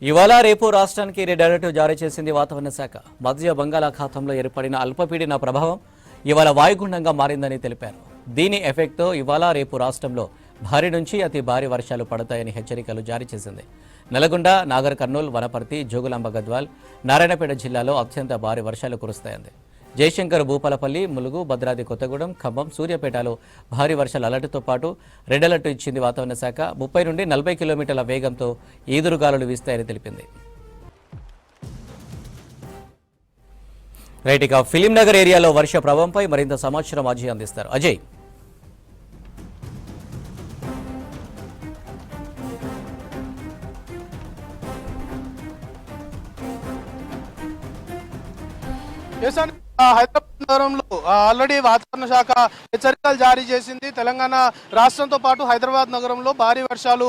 ఇవాళ రేపు రాష్ట్రానికి రెడ్ అలర్ట్ జారీ చేసింది వాతావరణ శాఖ. మధ్య బంగాళాఖాతంలో ఏర్పడిన అల్పపీడన ప్రభావం ఇవాళ వాయుగుండంగా మారిందని తెలిపారు. దీని ఎఫెక్ట్తో ఇవాళ రేపు రాష్ట్రంలో భారీ నుంచి అతి భారీ వర్షాలు పడతాయని హెచ్చరికలు జారీ చేసింది. నల్గొండ, నాగర్ కర్నూల్, వనపర్తి, జోగులాంబ గద్వాల్, నారాయణపేట జిల్లాలో అత్యంత భారీ వర్షాలు కురుస్తాయంది. జయశంకర్, భూపాలపల్లి, ములుగు, భద్రాద్రి కొత్తగూడెం, ఖమ్మం, సూర్యాపేటలో భారీ వర్షాల అలర్టుతో పాటు రెడ్ అలర్ట్ ఇచ్చింది వాతావరణ శాఖ. 30 నుండి 40 కిలోమీటర్ల వేగంతో ఈదురుగాలులు వీస్తాయని తెలిపింది. రైట్, ఇక ఫిలిం నగర్ ఏరియాలో వర్ష ప్రభావంపై మరింత సమాచారం అజయ్ అందిస్తారు. అజయ్, హైదరాబాద్ నగరంలో ఆల్రెడీ వాతావరణ శాఖ హెచ్చరికలు జారీ చేసింది. తెలంగాణ రాష్ట్రంతో పాటు హైదరాబాద్ నగరంలో భారీ వర్షాలు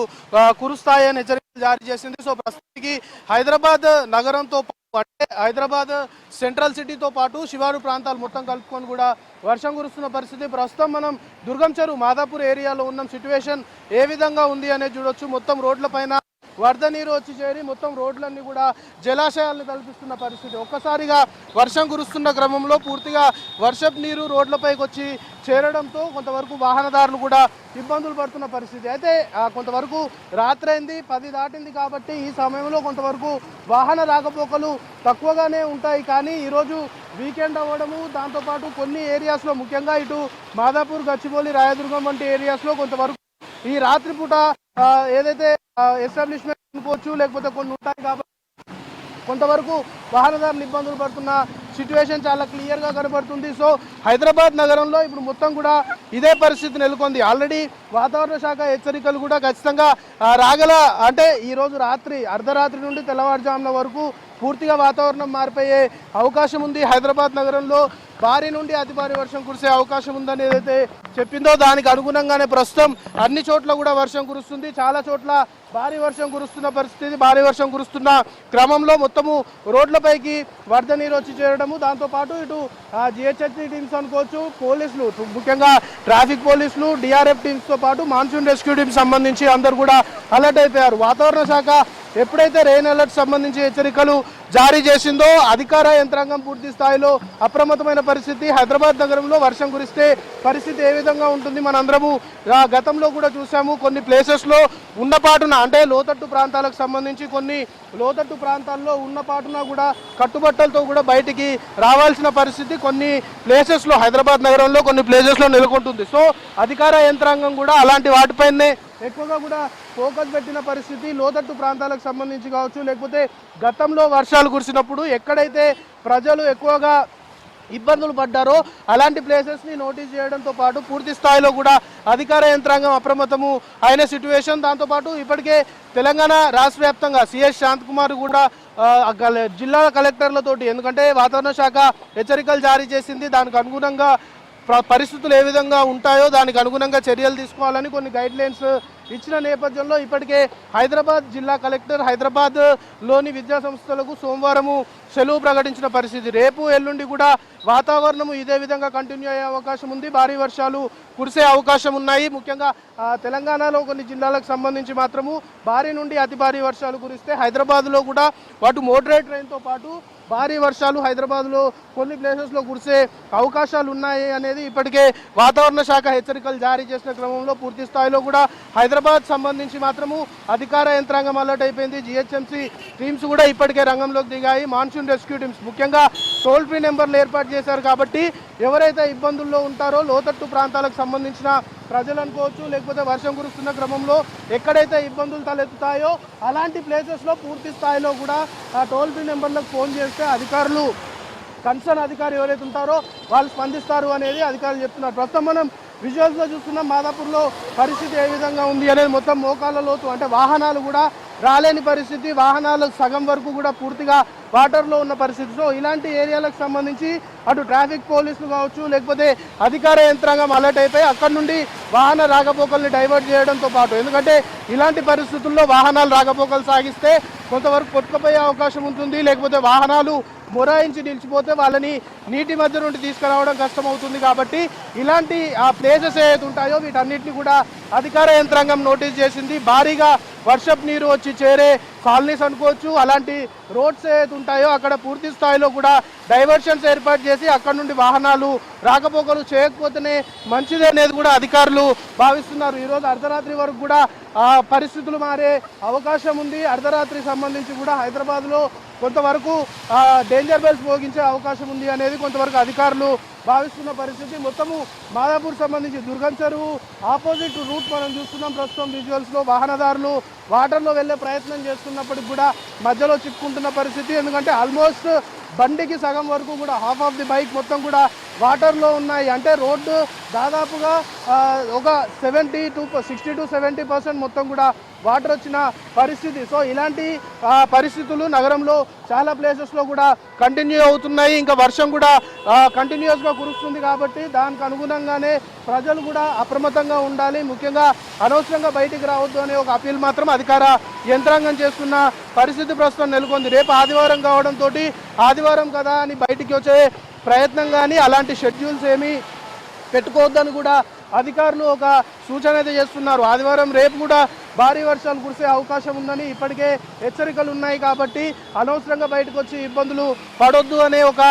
కురుస్తాయని హెచ్చరికలు జారీ చేసింది. సో ప్రస్తుతానికి హైదరాబాద్ నగరంతో అంటే హైదరాబాద్ సెంట్రల్ సిటీతో పాటు శివారు ప్రాంతాలు మొత్తం కలుపుకొని కూడా వర్షం కురుస్తున్న పరిస్థితి. ప్రస్తుతం మనం దుర్గం చెరువు, మాదాపూర్ ఏరియాలో ఉన్న సిచ్యువేషన్ ఏ విధంగా ఉంది అనేది చూడొచ్చు. మొత్తం రోడ్ల పైన వరద నీరు వచ్చి చేరి మొత్తం రోడ్లన్నీ కూడా జలాశయాలను కల్పిస్తున్న పరిస్థితి. ఒక్కసారిగా వర్షం కురుస్తున్న క్రమంలో పూర్తిగా వర్షపు నీరు రోడ్లపైకి వచ్చి చేరడంతో కొంతవరకు వాహనదారులు కూడా ఇబ్బందులు పడుతున్న పరిస్థితి. అయితే కొంతవరకు రాత్రైంది, 10 దాటింది కాబట్టి ఈ సమయంలో కొంతవరకు వాహన రాకపోకలు తక్కువగానే ఉంటాయి. కానీ ఈరోజు వీకెండ్ అవ్వడము, దాంతోపాటు కొన్ని ఏరియాస్లో ముఖ్యంగా ఇటు మాదాపూర్, గచ్చిబౌలి, రాయదుర్గం వంటి ఏరియాస్లో కొంతవరకు ఈ రాత్రిపూట ఏదైతే ఎస్టాబ్లిష్మెంట్ అనుకోవచ్చు లేకపోతే కొన్ని ఉంటాయి కాబట్టి కొంతవరకు వాహనదారులు ఇబ్బందులు పడుతున్న సిచ్యువేషన్ చాలా క్లియర్గా కనబడుతుంది. సో హైదరాబాద్ నగరంలో ఇప్పుడు మొత్తం కూడా ఇదే పరిస్థితి నెలకొంది. ఆల్రెడీ వాతావరణ శాఖ హెచ్చరికలు కూడా ఖచ్చితంగా రాగల అంటే ఈరోజు రాత్రి అర్ధరాత్రి నుండి తెల్లవారుజామున వరకు పూర్తిగా వాతావరణం మారిపోయే అవకాశం ఉంది. హైదరాబాద్ నగరంలో భారీ నుండి అతి భారీ వర్షం కురిసే అవకాశం ఉందని ఏదైతే చెప్పిందో దానికి అనుగుణంగానే ప్రస్తుతం అన్ని చోట్ల కూడా వర్షం కురుస్తుంది. చాలా చోట్ల భారీ వర్షం కురుస్తున్న పరిస్థితి. భారీ వర్షం కురుస్తున్న క్రమంలో మొత్తము రోడ్లపైకి వరద నీరు వచ్చి చేరడము, దాంతోపాటు ఇటు జిహెచ్ఎస్సీ టీమ్స్ అనుకోవచ్చు, పోలీసులు ముఖ్యంగా ట్రాఫిక్ పోలీసులు, డిఆర్ఎఫ్ టీమ్స్తో పాటు మాన్సూన్ రెస్క్యూ టీమ్స్ సంబంధించి అందరూ కూడా అలర్ట్ అయిపోయారు. వాతావరణ శాఖ ఎప్పుడైతే రెయిన్ అలర్ట్ సంబంధించి హెచ్చరికలు జారీ చేసిందో అధికార యంత్రాంగం పూర్తి స్థాయిలో అప్రమత్తమైన పరిస్థితి. హైదరాబాద్ నగరంలో వర్షం కురిస్తే పరిస్థితి ఏ విధంగా ఉంటుంది మనందరము గతంలో కూడా చూసాము. కొన్ని ప్లేసెస్లో ఉన్నపాటున అంటే లోతట్టు ప్రాంతాలకు సంబంధించి కొన్ని లోతట్టు ప్రాంతాల్లో ఉన్నపాటున కూడా కట్టుబట్టలతో కూడా బయటికి రావాల్సిన పరిస్థితి కొన్ని ప్లేసెస్లో హైదరాబాద్ నగరంలో కొన్ని ప్లేసెస్లో నెలకొంటుంది. సో అధికార యంత్రాంగం కూడా అలాంటి వాటిపైనే ఎక్కువగా కూడా ఫోకస్ పెట్టిన పరిస్థితి. లోతట్టు ప్రాంతాలకు సంబంధించి కావచ్చు లేకపోతే గతంలో వర్షాలు కురిసినప్పుడు ఎక్కడైతే ప్రజలు ఎక్కువగా ఇబ్బందులు పడ్డారో అలాంటి ప్లేసెస్ని నోటీస్ చేయడంతో పాటు పూర్తి స్థాయిలో కూడా అధికార యంత్రాంగం అప్రమత్తము అయిన సిచ్యువేషన్. దాంతోపాటు ఇప్పటికే తెలంగాణ రాష్ట్ర వ్యాప్తంగా సిఎస్ శాంతకుమార్ కూడా జిల్లా కలెక్టర్లతోటి, ఎందుకంటే వాతావరణ శాఖ హెచ్చరికలు జారీ చేసింది, దానికి అనుగుణంగా పరిస్థితులు ఏ విధంగా ఉంటాయో దానికి అనుగుణంగా చర్యలు తీసుకోవాలని కొన్ని గైడ్ లైన్స్ ఇచ్చిన నేపథ్యంలో ఇప్పటికే హైదరాబాద్ జిల్లా కలెక్టర్ హైదరాబాద్లోని విద్యా సంస్థలకు సోమవారము సెలవు ప్రకటించిన పరిస్థితి. రేపు ఎల్లుండి కూడా వాతావరణము ఇదే విధంగా కంటిన్యూ అయ్యే అవకాశం ఉంది. భారీ వర్షాలు కురిసే అవకాశం ఉన్నాయి. ముఖ్యంగా తెలంగాణలో కొన్ని జిల్లాలకు సంబంధించి మాత్రము భారీ నుండి అతి భారీ వర్షాలు కురిస్తే హైదరాబాద్లో కూడా వాటి మోడరేట్ రైన్తో పాటు భారీ వర్షాలు హైదరాబాద్లో కొన్ని ప్లేసెస్లో కురిసే అవకాశాలు ఉన్నాయి అనేది ఇప్పటికే వాతావరణ శాఖ హెచ్చరికలు జారీ చేసిన క్రమంలో పూర్తి స్థాయిలో కూడా హైదరాబాద్ సంబంధించి మాత్రము అధికార యంత్రాంగం అలర్ట్ అయిపోయింది. జిహెచ్ఎంసీ టీమ్స్ కూడా ఇప్పటికే రంగంలోకి దిగాయి. మాన్సూన్ రెస్క్యూ టీమ్స్ ముఖ్యంగా టోల్ ఫ్రీ నెంబర్లు ఏర్పాటు చేశారు కాబట్టి ఎవరైతే ఇబ్బందుల్లో ఉంటారో లోతట్టు ప్రాంతాలకు సంబంధించిన ప్రజలు అనుకోవచ్చు లేకపోతే వర్షం కురుస్తున్న క్రమంలో ఎక్కడైతే ఇబ్బందులు తలెత్తుతాయో అలాంటి ప్లేసెస్లో పూర్తి స్థాయిలో కూడా ఆ టోల్ ఫ్రీ నెంబర్లకు ఫోన్ చేస్తే అధికారులు కన్సర్న్ అధికారి ఎవరైతే ఉంటారో వాళ్ళు స్పందిస్తారు అనేది అధికారులు చెప్తున్నారు. ప్రస్తుతం మనం విజువల్స్లో చూస్తున్నాం మాదాపూర్లో పరిస్థితి ఏ విధంగా ఉంది అనేది. మొత్తం మోకాళ్ళ లోతు అంటే వాహనాలు కూడా రాలేని పరిస్థితి, వాహనాలు సగం వరకు కూడా పూర్తిగా వాటర్లో ఉన్న పరిస్థితి. సో ఇలాంటి ఏరియాలకు సంబంధించి అటు ట్రాఫిక్ పోలీసులు కావచ్చు లేకపోతే అధికార యంత్రాంగం అలర్ట్ అయిపోయి అక్కడి నుండి వాహన రాకపోకల్ని డైవర్ట్ చేయడంతో పాటు, ఎందుకంటే ఇలాంటి పరిస్థితుల్లో వాహనాలు రాకపోకలు సాగిస్తే కొంతవరకు కొట్టుకుపోయే అవకాశం ఉంటుంది, లేకపోతే వాహనాలు మొరాయించి నిలిచిపోతే వాళ్ళని నీటి మధ్య నుండి తీసుకురావడం కష్టమవుతుంది. కాబట్టి ఇలాంటి ఆ ప్లేసెస్ ఏవైతే ఉంటాయో వీటన్నిటిని కూడా అధికార యంత్రాంగం నోటీస్ చేసింది. భారీగా వర్షపు నీరు వచ్చి చేరే కాలనీస్ అనుకోవచ్చు, అలాంటి రోడ్స్ ఏవైతే ఉంటాయో అక్కడ పూర్తి స్థాయిలో కూడా డైవర్షన్స్ ఏర్పాటు చేసి అక్కడ నుండి వాహనాలు రాకపోకలు చేయకపోతేనే మంచిది అనేది కూడా అధికారులు భావిస్తున్నారు. ఈరోజు అర్ధరాత్రి వరకు కూడా పరిస్థితులు మారే అవకాశం ఉంది. అర్ధరాత్రికి సంబంధించి కూడా హైదరాబాద్లో కొంతవరకు డేంజర్ బెల్స్ మోగించే అవకాశం ఉంది అనేది కొంతవరకు అధికారులు భావిస్తున్న పరిస్థితి. మొత్తము మాదాపూర్ సంబంధించి దుర్గం చెరువు ఆపోజిట్ రూట్ మనం చూస్తున్నాం ప్రస్తుతం విజువల్స్లో. వాహనదారులు వాటర్లో వెళ్ళే ప్రయత్నం చేస్తున్నప్పటికి కూడా మధ్యలో చిక్కుకుంటున్న పరిస్థితి. ఎందుకంటే ఆల్మోస్ట్ బండికి సగం వరకు కూడా హాఫ్ ఆఫ్ ది బైక్ మొత్తం కూడా వాటర్లో ఉన్నాయి. అంటే రోడ్డు దాదాపుగా ఒక 60-70% మొత్తం కూడా వాటర్ వచ్చిన పరిస్థితి. సో ఇలాంటి పరిస్థితులు నగరంలో చాలా ప్లేసెస్లో కూడా కంటిన్యూ అవుతున్నాయి. ఇంకా వర్షం కూడా కంటిన్యూస్గా కురుస్తుంది కాబట్టి దానికి అనుగుణంగానే ప్రజలు కూడా అప్రమత్తంగా ఉండాలి. ముఖ్యంగా అనవసరంగా బయటికి రావద్దు అనే ఒక అపీల్ మాత్రం అధికార యంత్రాంగం చేస్తున్న పరిస్థితి ప్రస్తుతం నెలకొంది. రేపు ఆదివారం కావడంతో ఆదివారం కదా అని బయటికి వచ్చే ప్రయత్నం కానీ అలాంటి షెడ్యూల్స్ ఏమీ పెట్టుకోవద్దని కూడా అధికారులు ఒక సూచన అయితే చేస్తున్నారు. ఆదివారం రేపు కూడా భారీ వర్షాలు కురిసే అవకాశం ఉందని ఇప్పటికే హెచ్చరికలు ఉన్నాయి. కాబట్టి అనవసరంగా బయటకు వచ్చి ఇబ్బందులు పడొద్దు అనే ఒక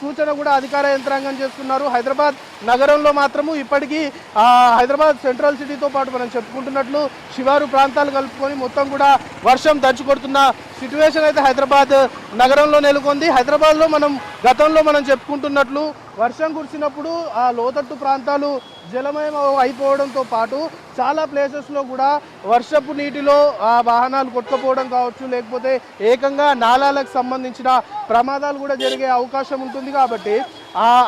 సూచన కూడా అధికార యంత్రాంగం చేస్తున్నారు. హైదరాబాద్ నగరంలో మాత్రము ఇప్పటికీ హైదరాబాద్ సెంట్రల్ సిటీతో పాటు మనం చెప్పుకుంటున్నట్లు శివారు ప్రాంతాలు కలుపుకొని మొత్తం కూడా వర్షం దంచుకొడుతున్న సిచ్యువేషన్ అయితే హైదరాబాద్ నగరంలో నెలకొంది. హైదరాబాద్లో గతంలో మనం చెప్పుకుంటున్నట్లు వర్షం కురిసినప్పుడు ఆ లోతట్టు ప్రాంతాలు జలమయం అయిపోవడంతో పాటు చాలా ప్లేసెస్లో కూడా వర్షపు నీటిలో వాహనాలు కొట్టుకుపోవడం కావచ్చు, లేకపోతే ఏకంగా నాలాలకు సంబంధించిన ప్రమాదాలు కూడా జరిగే అవకాశం ఉంటుంది. కాబట్టి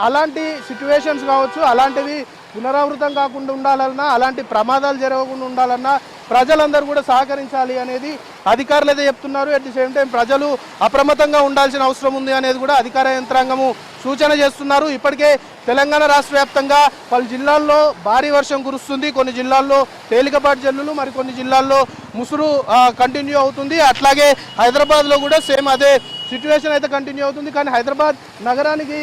అలాంటి సిచ్యువేషన్స్ కావచ్చు, అలాంటివి పునరావృతం కాకుండా ఉండాలన్నా, అలాంటి ప్రమాదాలు జరగకుండా ఉండాలన్నా ప్రజలందరూ కూడా సహకరించాలి అనేది అధికారులు అయితే చెప్తున్నారు. అట్ ది సేమ్ టైం ప్రజలు అప్రమత్తంగా ఉండాల్సిన అవసరం ఉంది అనేది కూడా అధికార యంత్రాంగము సూచన చేస్తున్నారు. ఇప్పటికే తెలంగాణ రాష్ట్ర వ్యాప్తంగా పలు జిల్లాల్లో భారీ వర్షం కురుస్తుంది. కొన్ని జిల్లాల్లో తేలికపాటి జల్లులు, మరికొన్ని జిల్లాల్లో ముసురు కంటిన్యూ అవుతుంది. అట్లాగే హైదరాబాద్లో కూడా సేమ్ అదే సిచ్యువేషన్ అయితే కంటిన్యూ అవుతుంది. కానీ హైదరాబాద్ నగరానికి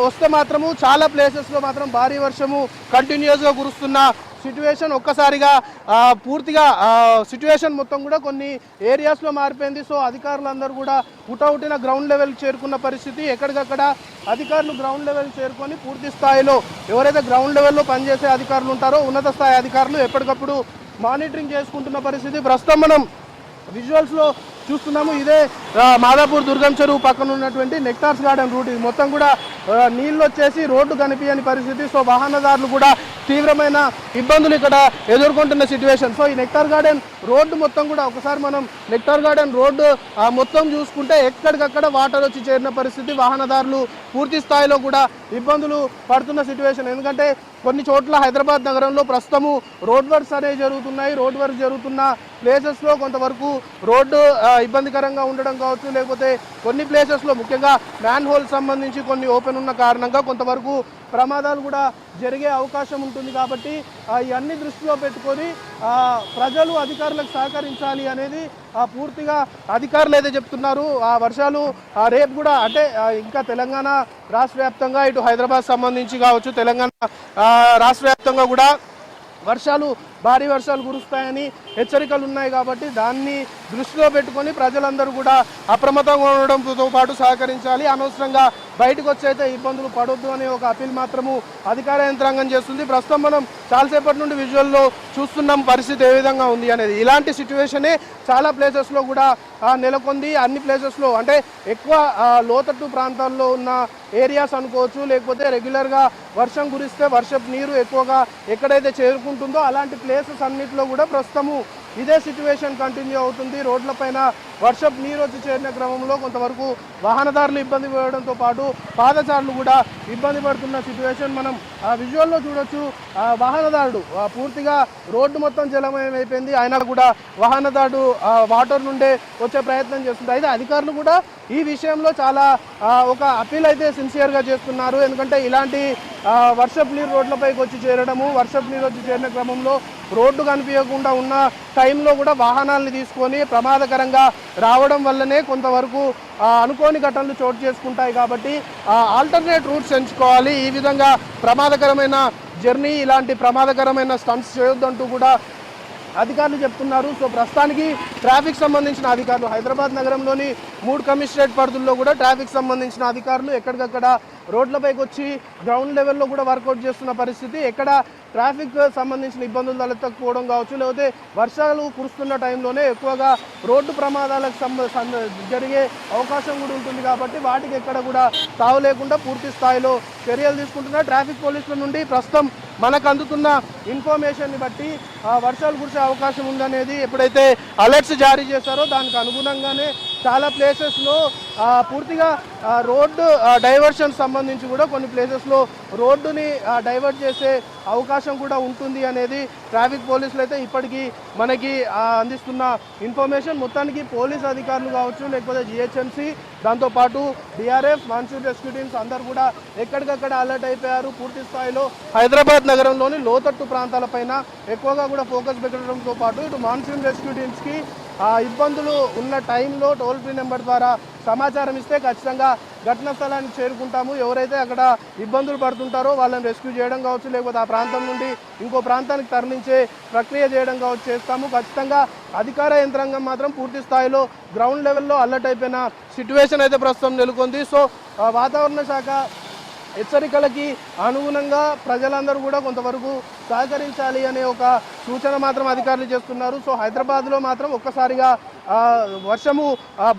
వస్తే మాత్రము చాలా ప్లేసెస్లో మాత్రం భారీ వర్షము కంటిన్యూస్గా కురుస్తున్న సిచ్యువేషన్ ఒక్కసారిగా పూర్తిగా సిచ్యువేషన్ మొత్తం కూడా కొన్ని ఏరియాస్లో మారిపోయింది. సో అధికారులందరూ కూడా హుటాహుటిన గ్రౌండ్ లెవెల్ చేరుకున్న పరిస్థితి. ఎక్కడికక్కడ అధికారులు గ్రౌండ్ లెవెల్ చేరుకొని పూర్తి స్థాయిలో ఎవరైతే గ్రౌండ్ లెవెల్లో పనిచేసే అధికారులు ఉంటారో ఉన్నత స్థాయి అధికారులు ఎప్పటికప్పుడు మానిటరింగ్ చేసుకుంటున్న పరిస్థితి. ప్రస్తుతం మనం విజువల్స్లో చూస్తున్నాము. ఇదే మాదాపూర్ దుర్గం చెరువు పక్కన ఉన్నటువంటి నెక్టార్స్ గార్డెన్ రూట్. ఇది మొత్తం కూడా నీళ్ళు వచ్చేసి రోడ్డు కనిపించని పరిస్థితి. సో వాహనదారులు కూడా తీవ్రమైన ఇబ్బందులు ఇక్కడ ఎదుర్కొంటున్న సిచ్యువేషన్. సో ఈ నెక్టార్ గార్డెన్ రోడ్డు మొత్తం కూడా ఒకసారి మనం నెక్టార్ గార్డెన్ రోడ్డు మొత్తం చూసుకుంటే ఎక్కడికక్కడ వాటర్ వచ్చి చేరిన పరిస్థితి. వాహనదారులు పూర్తి స్థాయిలో కూడా ఇబ్బందులు పడుతున్న సిచ్యువేషన్. ఎందుకంటే కొన్ని చోట్ల హైదరాబాద్ నగరంలో ప్రస్తుతము రోడ్ వర్క్స్ అనేవి జరుగుతున్నాయి. రోడ్ వర్క్ జరుగుతున్న ప్లేసెస్లో కొంతవరకు రోడ్డు ఇబ్బందికరంగా ఉండడం కావచ్చు, లేకపోతే కొన్ని ప్లేసెస్లో ముఖ్యంగా మ్యాన్ హోల్ సంబంధించి కొన్ని ఓపెన్ ఉన్న కారణంగా కొంతవరకు ప్రమాదాలు కూడా జరిగే అవకాశం ఉంటుంది. కాబట్టి ఇవన్నీ దృష్టిలో పెట్టుకొని ప్రజలు అధికారులకు సహకరించాలి అనేది పూర్తిగా అధికారులు అయితే చెప్తున్నారు. ఆ వర్షాలు రేపు కూడా అంటే ఇంకా తెలంగాణ రాష్ట్ర వ్యాప్తంగా ఇటు హైదరాబాద్ సంబంధించి కావచ్చు, తెలంగాణ రాష్ట్ర వ్యాప్తంగా కూడా భారీ వర్షాలు కురుస్తాయని హెచ్చరికలు ఉన్నాయి. కాబట్టి దాన్ని దృష్టిలో పెట్టుకొని ప్రజలందరూ కూడా అప్రమత్తంగా ఉండడంతో పాటు సహకరించాలి. అనవసరంగా బయటకు వచ్చైతే ఇబ్బందులు పడొద్దు అనే ఒక అపీల్ మాత్రము అధికార యంత్రాంగం చేస్తుంది. ప్రస్తుతం మనం చాలాసేపటి నుండి విజువల్లో చూస్తున్నాం పరిస్థితి ఏ విధంగా ఉంది అనేది. ఇలాంటి సిచ్యువేషనే చాలా ప్లేసెస్లో కూడా నెలకొంది. అన్ని ప్లేసెస్లో అంటే ఎక్కువ లోతట్టు ప్రాంతాల్లో ఉన్న ఏరియాస్ అనుకోవచ్చు, లేకపోతే రెగ్యులర్గా వర్షం కురిస్తే వర్షపు నీరు ఎక్కువగా ఎక్కడైతే చేరుకుంటుందో అలాంటి ప్లేసెస్ అన్నింటిలో కూడా ప్రస్తుతము ఇదే సిచ్యువేషన్ కంటిన్యూ అవుతుంది. రోడ్లపైన వర్షపు నీరు వచ్చి చేరిన క్రమంలో కొంతవరకు వాహనదారులు ఇబ్బంది పడడంతో పాటు పాదచారులు కూడా ఇబ్బంది పడుతున్న సిచ్యువేషన్ మనం విజువల్లో చూడొచ్చు. వాహనదారుడు పూర్తిగా రోడ్డు మొత్తం జలమయం అయిపోయింది. అయినా కూడా వాహనదారుడు వాటర్ నుండే వచ్చే ప్రయత్నం చేస్తుంది. అయితే అధికారులు కూడా ఈ విషయంలో చాలా ఒక అపీల్ అయితే సిన్సియర్గా చేస్తున్నారు. ఎందుకంటే ఇలాంటి వర్షపు నీరు రోడ్లపైకి వచ్చి చేరడము, వర్షపు నీరు వచ్చి చేరిన క్రమంలో రోడ్డు కనిపించకుండా ఉన్న టైంలో కూడా వాహనాలను తీసుకొని ప్రమాదకరంగా రావడం వల్లనే కొంతవరకు అనుకోని ఘటనలు చోటు చేసుకుంటాయి. కాబట్టి ఆల్టర్నేట్ రూట్స్ ఎంచుకోవాలి. ఈ విధంగా ప్రమాదకరమైన జర్నీ, ఇలాంటి ప్రమాదకరమైన స్టంట్స్ చేయొద్దంటూ కూడా అధికారులు చెప్తున్నారు. సో ప్రస్తుతానికి ట్రాఫిక్ సంబంధించిన అధికారులు హైదరాబాద్ నగరంలోని 3 కమిషనరేట్ పరిధుల్లో కూడా ట్రాఫిక్ సంబంధించిన అధికారులు ఎక్కడికక్కడ రోడ్లపైకి వచ్చి గ్రౌండ్ లెవెల్లో కూడా వర్కౌట్ చేస్తున్న పరిస్థితి. ఎక్కడ ట్రాఫిక్ సంబంధించిన ఇబ్బందులు తలెత్తకపోవడం కావచ్చు, లేకపోతే వర్షాలు కురుస్తున్న టైంలోనే ఎక్కువగా రోడ్డు ప్రమాదాలకు జరిగే అవకాశం కూడా ఉంటుంది. కాబట్టి వాటికి ఎక్కడ కూడా తావు లేకుండా పూర్తి స్థాయిలో చర్యలు తీసుకుంటున్న ట్రాఫిక్ పోలీసుల నుండి ప్రస్తుతం మనకు అందుతున్న ఇన్ఫర్మేషన్ని బట్టి వర్షాలు కురిసే అవకాశం ఉందనేది ఎప్పుడైతే అలర్ట్స్ జారీ చేశారో దానికి అనుగుణంగానే చాలా ప్లేసెస్లో పూర్తిగా రోడ్డు డైవర్షన్ సంబంధించి కూడా కొన్ని ప్లేసెస్లో రోడ్డుని డైవర్ట్ చేసే అవకాశం కూడా ఉంటుంది అనేది ట్రాఫిక్ పోలీసులు అయితే ఇప్పటికీ మనకి అందిస్తున్న ఇన్ఫర్మేషన్. మొత్తానికి పోలీస్ అధికారులు కావచ్చు, లేకపోతే జిహెచ్ఎంసీ, దాంతోపాటు డిఆర్ఎఫ్, మాన్సూన్ రెస్క్యూ టీమ్స్ అందరూ కూడా ఎక్కడికక్కడ అలర్ట్ అయిపోయారు. పూర్తి స్థాయిలో హైదరాబాద్ నగరంలోని లోతట్టు ప్రాంతాలపైన ఎక్కువగా కూడా ఫోకస్ పెట్టడంతో పాటు ఇటు మాన్సూన్ రెస్క్యూ టీమ్స్కి ఇబ్బందులు ఉన్న టైంలో టోల్ ఫ్రీ నెంబర్ ద్వారా సమాచారం ఇస్తే ఖచ్చితంగా ఘటనా స్థలానికి చేరుకుంటాము. ఎవరైతే అక్కడ ఇబ్బందులు పడుతుంటారో వాళ్ళని రెస్క్యూ చేయడం కావచ్చు, లేకపోతే ఆ ప్రాంతం నుండి ఇంకో ప్రాంతానికి తరలించే ప్రక్రియ చేయడం కావచ్చు చేస్తాము. ఖచ్చితంగా అధికార యంత్రాంగం మాత్రం పూర్తి స్థాయిలో గ్రౌండ్ లెవెల్లో అలర్ట్ అయిపోయిన సిచ్యువేషన్ అయితే ప్రస్తుతం నెలకొంది. సో వాతావరణ శాఖ హెచ్చరికలకి అనుగుణంగా ప్రజలందరూ కూడా కొంతవరకు సహకరించాలి అనే ఒక సూచన మాత్రం అధికారులు చేస్తున్నారు. సో హైదరాబాద్లో మాత్రం ఒక్కసారిగా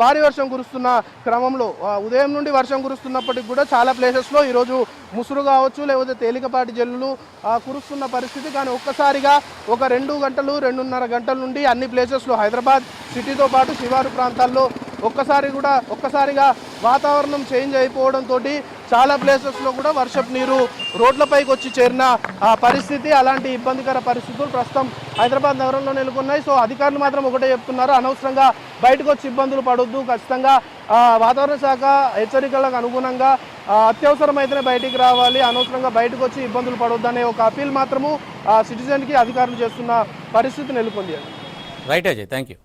భారీ వర్షం కురుస్తున్న క్రమంలో ఉదయం నుండి వర్షం కురుస్తున్నప్పటికీ కూడా చాలా ప్లేసెస్లో ఈరోజు ముసురు కావచ్చు, లేకపోతే తేలికపాటి జల్లులు కురుస్తున్న పరిస్థితి. కానీ ఒక్కసారిగా ఒక 2 గంటలు 2.5 గంటల నుండి అన్ని ప్లేసెస్లో హైదరాబాద్ సిటీతో పాటు శివారు ప్రాంతాల్లో ఒక్కసారిగా వాతావరణం చేంజ్ అయిపోవడంతో చాలా ప్లేసెస్లో కూడా వర్షపు నీరు రోడ్లపైకి వచ్చి చేరిన పరిస్థితి. అలాంటి ఇబ్బందికర పరిస్థితులు ప్రస్తుతం హైదరాబాద్ నగరంలో నెలకొన్నాయి. సో అధికారులు మాత్రం ఒకటే చెప్తున్నారు, అనవసరంగా బయటకు వచ్చి ఇబ్బందులు పడొద్దు, ఖచ్చితంగా వాతావరణ శాఖ హెచ్చరికలకు అనుగుణంగా అత్యవసరమైతేనే బయటికి రావాలి, అనవసరంగా బయటకు వచ్చి ఇబ్బందులు పడొద్దు అనే ఒక అపీల్ మాత్రము సిటిజన్కి అధికారులు చేస్తున్న పరిస్థితి నెలకొంది. Right Ajay, thank you.